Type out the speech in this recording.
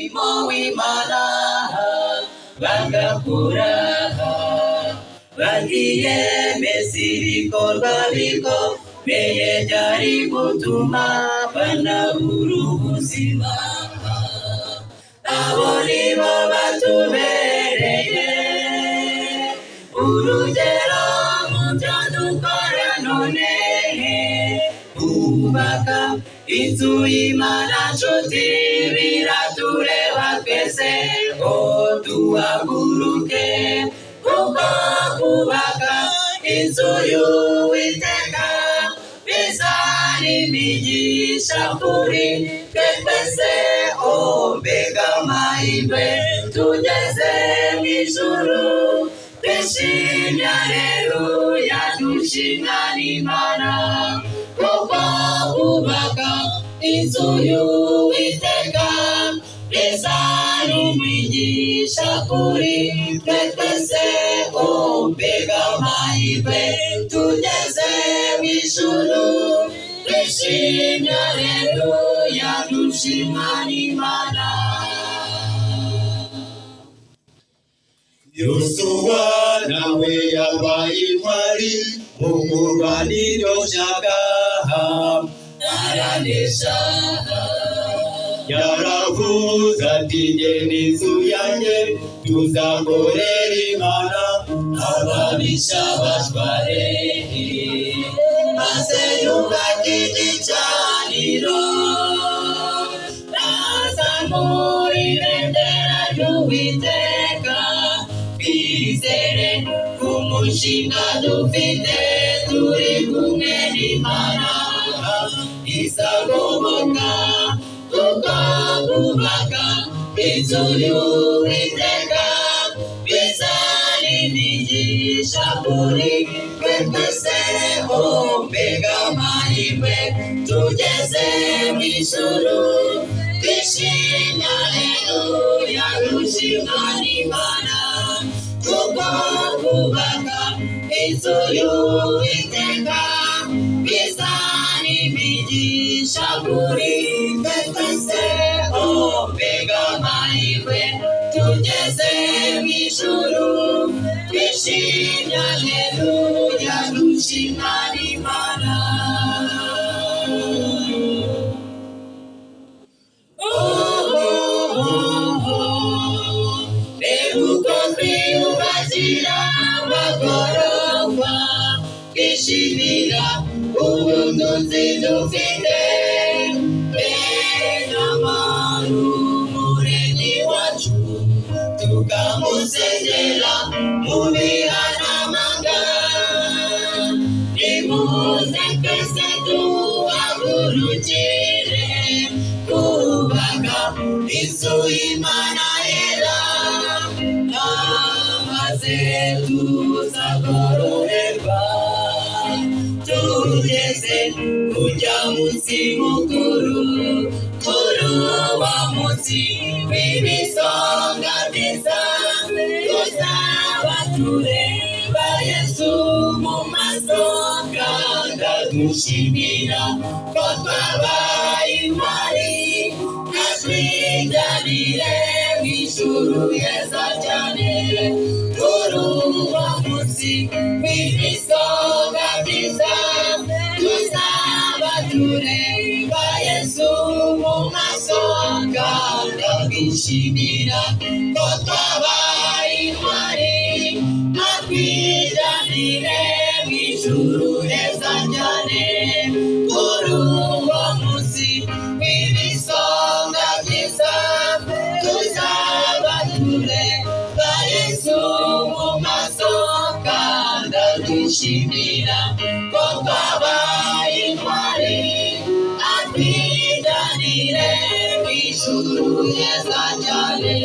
Imo w'Imana bagakuraha bagiyemeza ibikorwa bikomeye byari gutuma banabura ubuzima. Abo nibo batubereye urugero mu byo dukora none, kubaka inzu y'Imana nshuti biratureba twese ngo duhaguruke, kuko kubaka inzu y'Uwiteka bizana imigisha kuri twe twese. Mbega amahirwe tugeze mu ijuru, twishimye haleluya dushimira Imana, kuko kubaka inzu y'Uwiteka bizana imigisha kuri twe twese. Mbega amahirwe tugeze mu ijuru, twishimye haleluya dushimira Imana. Yosuwa nawe yabaye intwari mu kurwanira ishyaka aranesha. Yaravuze ati jye n'inzu yanjye tuzakorera Imana, ababisha bashware. Maze yubaka igicaniro azamura ibendera ry'Uwiteka. Twizere ku mushinga dufite, turi kumwe n'Imana izagoboka, kuko kubaka inzu y'Uwiteka bizana imigisha kuri twe twese. Mbega amahirwe tugeze mu ijuru, twishimye haleluya dushimira Imana, kuko kubaka inzu y'Uwiteka bizana imigisha kuri twe twese. Mbega amahirwe tugeze mu ijuru, twishimye haleluya dushimira Imana. Uko twiyubakira amagorofa, twishimira ubutunzi dufite, n'amahoro umuremyi wacu tukamusengera mu bihanamanga. Nimuze twese duhagurukire kubaka inzu y'Imana yera, maze tuzagororerwa tugeze kujya munsi mukuru, kuri uwo munsi w'ibisonga byiza. Tuzaba tureba Yesu mu maso, kandi dushimira ko twabaye intwari, natwijyanire mu ijuru heza cyane. Kuri uwo munsi w'ibisonga byiza, tuzaba tureba Yesu mu maso, kandi twishimira ko twabaye intwari, natwijyanire mu ijuru heza cyane. Kuri uwo munsi w'ibisonga byiza, tuzaba tureba Yesu mu maso, kandi twishimira ko twabaye intwari, natwijyanire mu ijuru heza cyane.